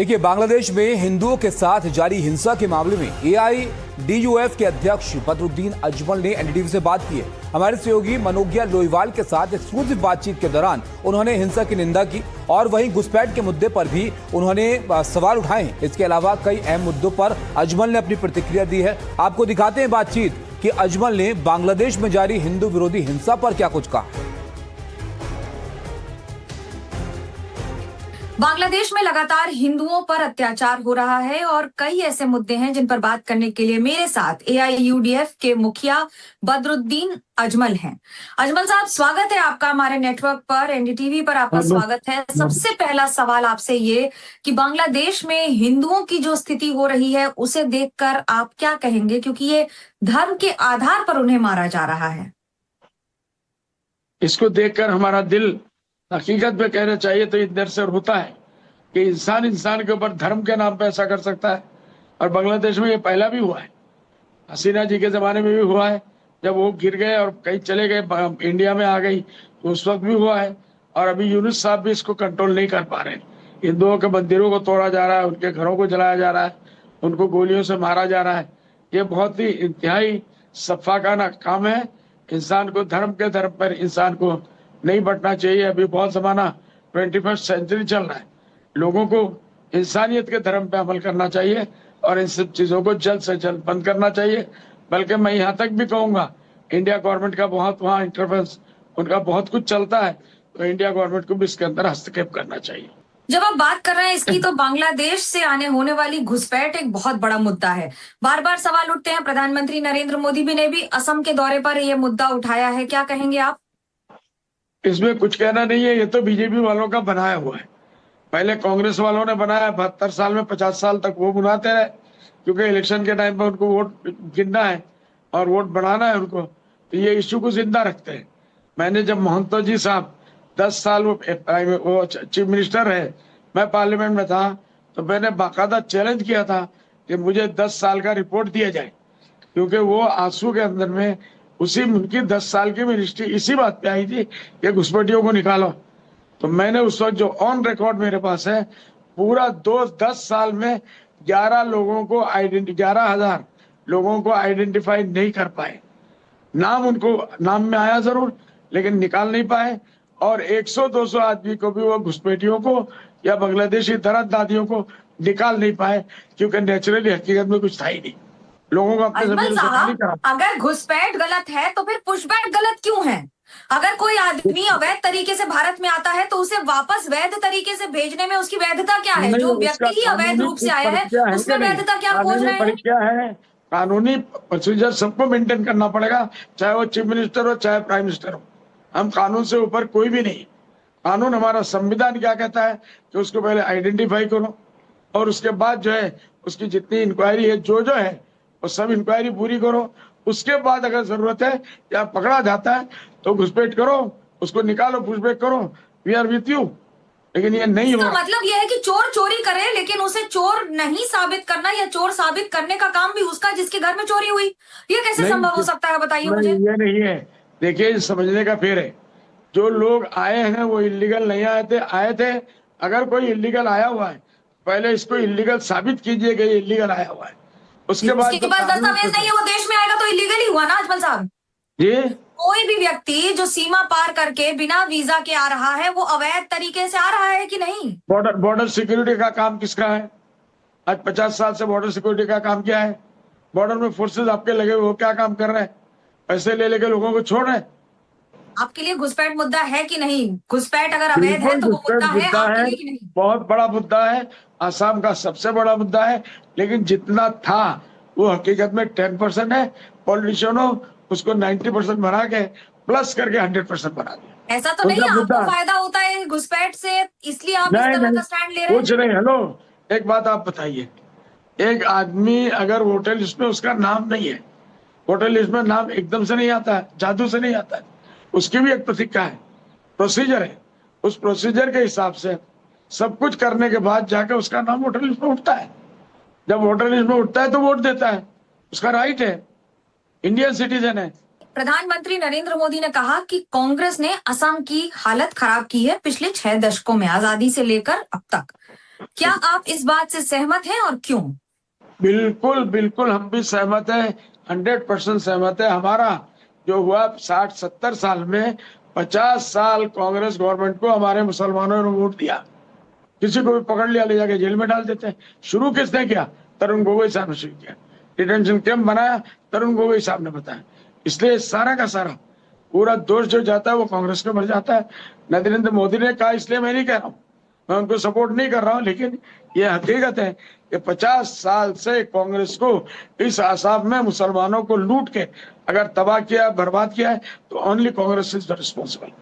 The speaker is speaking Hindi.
देखिए, बांग्लादेश में हिंदुओं के साथ जारी हिंसा के मामले में एआईडीयूएफ के अध्यक्ष बदरुद्दीन अजमल ने एनडीटीवी से बात की है। हमारे सहयोगी मनोज्ञा लोईवाल के साथ एक्सक्लूसिव बातचीत के दौरान उन्होंने हिंसा की निंदा की और वहीं घुसपैठ के मुद्दे पर भी उन्होंने सवाल उठाए हैं। इसके अलावा कई अहम मुद्दों पर अजमल ने अपनी प्रतिक्रिया दी है। आपको दिखाते हैं बातचीत कि अजमल ने बांग्लादेश में जारी हिंदू विरोधी हिंसा पर क्या कुछ कहा। बांग्लादेश में लगातार हिंदुओं पर अत्याचार हो रहा है और कई ऐसे मुद्दे हैं जिन पर बात करने के लिए मेरे साथ एआईयूडीएफ के मुखिया बदरुद्दीन अजमल हैं। अजमल साहब, स्वागत है आपका हमारे नेटवर्क पर, एनडीटीवी पर आपका स्वागत है। सबसे पहला सवाल आपसे ये कि बांग्लादेश में हिंदुओं की जो स्थिति हो रही है उसे देखकर आप क्या कहेंगे, क्योंकि ये धर्म के आधार पर उन्हें मारा जा रहा है। इसको देखकर हमारा दिल हकीकत में कहना चाहिए तो इधर से रोता है कि इंसान इंसान के ऊपर धर्म के नाम पे ऐसा कर सकता है। और बांग्लादेश में ये पहला भी हुआ है, हसीना जी के जमाने में भी हुआ है, जब वो गिर गए और कहीं चले गए, इंडिया में आ गई तो उस वक्त भी हुआ है। और अभी यूनुस साहब भी इसको कंट्रोल नहीं कर पा रहे। हिंदुओं के मंदिरों को तोड़ा जा रहा है, उनके घरों को जलाया जा रहा है, उनको गोलियों से मारा जा रहा है। ये बहुत ही इंतहाई सफाकाना काम है। इंसान को धर्म के धर्म पर इंसान को नहीं बंटना चाहिए। अभी बहुत जमाना 21st सेंचुरी चल रहा है, लोगों को इंसानियत के धर्म पे अमल करना चाहिए और इन सब चीजों को जल्द से जल्द बंद करना चाहिए। बल्कि मैं यहाँ तक भी कहूंगा, इंडिया गवर्नमेंट का बहुत वहाँ इंटरफेरेंस, उनका बहुत कुछ चलता है, तो इंडिया गवर्नमेंट को भी इसके अंदर हस्तक्षेप करना चाहिए। जब आप बात कर रहे हैं इसकी, तो बांग्लादेश से आने होने वाली घुसपैठ एक बहुत बड़ा मुद्दा है। बार बार सवाल उठते हैं। प्रधानमंत्री नरेंद्र मोदी भी ने भी असम के दौरे पर यह मुद्दा उठाया है। क्या कहेंगे आप? इसमें कुछ कहना नहीं है, ये तो बीजेपी वालों का बनाया हुआ है। पहले कांग्रेस वालों ने बनाया, 72 साल में 50 साल तक वो बनाते रहे, क्योंकि इलेक्शन के टाइम पर उनको वोट गिनना है और वोट बढ़ाना है उनको, तो ये इश्यू को जिंदा रखते हैं। मैंने जब महंतो जी साहब 10 साल वो चीफ मिनिस्टर रहे, मैं पार्लियामेंट में था, तो मैंने बाकायदा चैलेंज किया था कि मुझे 10 साल का रिपोर्ट दिया जाए, क्योंकि वो आंसू के अंदर में उसी उनकी 10 साल की मिनिस्ट्री इसी बात पे आई थी कि घुसपैठियों को निकालो। तो मैंने उस वक्त जो ऑन रिकॉर्ड मेरे पास है, पूरा 10 साल में 11 लोगों को 11,000 लोगों को आइडेंटिफाई नहीं कर पाए। नाम उनको नाम में आया जरूर, लेकिन निकाल नहीं पाए। और 100-200 आदमी को भी वो घुसपैठियों को या बांग्लादेशी दरद-दादियों को निकाल नहीं पाए, क्योंकि नेचुरली हकीकत में कुछ था ही नहीं। लोगों को अपने अजमल साहब, अगर घुसपैठ गलत है तो फिर पुशबैक गलत क्यों है? अगर कोई आदमी अवैध तरीके से भारत में आता है तो उसे वापस वैध तरीके से भेजने में उसकी वैधता क्या है? जो व्यक्ति ही अवैध रूप से आया है उसमें वैधता क्या खोज रहे हैं? क्या है, कानूनी प्रोसीजर सबको मेंटेन करना पड़ेगा, चाहे वो चीफ मिनिस्टर हो चाहे प्राइम मिनिस्टर हो। हम कानून से ऊपर कोई भी नहीं। कानून, हमारा संविधान क्या कहता है कि उसको पहले आइडेंटिफाई करो और उसके बाद जो है उसकी जितनी इंक्वायरी है, जो है वो सब इंक्वायरी पूरी करो। उसके बाद अगर जरूरत है या पकड़ा जाता है तो घुसपैठ करो, उसको निकालो, पुशबैक करो, वी आर विथ यू। लेकिन ये नहीं हो। मतलब यह है कि चोर चोरी करे लेकिन उसे चोर नहीं साबित करना, या चोर साबित करने का काम भी उसका जिसके घर में चोरी हुई, ये कैसे संभव हो सकता है? बताइए मुझे। ये नहीं है, देखिए समझने का फेर है। जो लोग आए हैं वो इलीगल नहीं आए थे। अगर कोई इलीगल आया हुआ है, पहले इसको इलीगल साबित कीजिए कि इलीगल आया हुआ है। उसके बाद दस्तावेज नहीं है, वो देश में आएगा तो इलीगल ही हुआ ना अजमल साहब? जी, कोई भी व्यक्ति जो सीमा पार करके बिना वीजा के आ रहा है वो अवैध तरीके से आ रहा है कि नहीं? बॉर्डर सिक्योरिटी का काम किसका है? आज 50 साल से बॉर्डर सिक्योरिटी का काम क्या है? बॉर्डर में फोर्सेस आपके लगे हुए, वो क्या काम कर रहे हैं? पैसे ले लेके लोगों को छोड़ रहे हैं। आपके लिए घुसपैठ मुद्दा है कि नहीं? घुसपैठ अगर अवैध है तो वो मुद्दा है आपके लिए कि नहीं? बहुत बड़ा मुद्दा है, आसाम का सबसे बड़ा मुद्दा है। लेकिन जितना था वो हकीकत में 10% है। पॉलिटिशियनों उसको 90% बना के प्लस करके 100% बना दिया। ऐसा तो नहीं आपको फायदा होता है घुसपैठ से, इसलिए आप इस तरह का स्टैंड ले रहे हैं? कुछ नहीं। हेलो, एक बात आप बताइए, एक आदमी अगर वोटर लिस्ट में उसका नाम नहीं है, वोटर लिस्ट में नाम एकदम से नहीं आता है, जादू से नहीं आता है, उसकी भी एक प्रक्रिया है, प्रोसीजर है। उस प्रोसीजर के हिसाब से सब कुछ करने के बाद जाकर उसका नाम वोटर लिस्ट में उठता है। जब वोटर लिस्ट में उठता है तो वोट देता है, उसका राइट है, इंडियन सिटीजन है। प्रधानमंत्री नरेंद्र मोदी ने कहा कि कांग्रेस ने असम की हालत खराब की है पिछले 6 दशकों में, आजादी से लेकर अब तक। क्या आप इस बात से सहमत हैं और क्यों? बिल्कुल बिल्कुल हम भी सहमत है, 100% सहमत है। हमारा जो हुआ 60-70 साल में 50 साल कांग्रेस गवर्नमेंट को हमारे मुसलमानों ने वोट दिया। किसी को भी पकड़ लिया ले जाके जेल में डाल देते हैं। शुरू किसने किया? तरुण गोगोई साहब ने शुरू किया। डिटेंशन कैंप बनाया, तरुण गोगोई साहब ने बताया। इसलिए सारा का सारा पूरा दोष जो जाता है वो कांग्रेस में भर जाता है। नरेंद्र मोदी ने कहा, इसलिए मैं नहीं कह रहा हूँ, मैं उनको सपोर्ट नहीं कर रहा हूँ, लेकिन ये हकीकत है कि 50 साल से कांग्रेस को इस आसाम में मुसलमानों को लूट के अगर तबाह किया, बर्बाद किया है, तो only Congress is the responsible.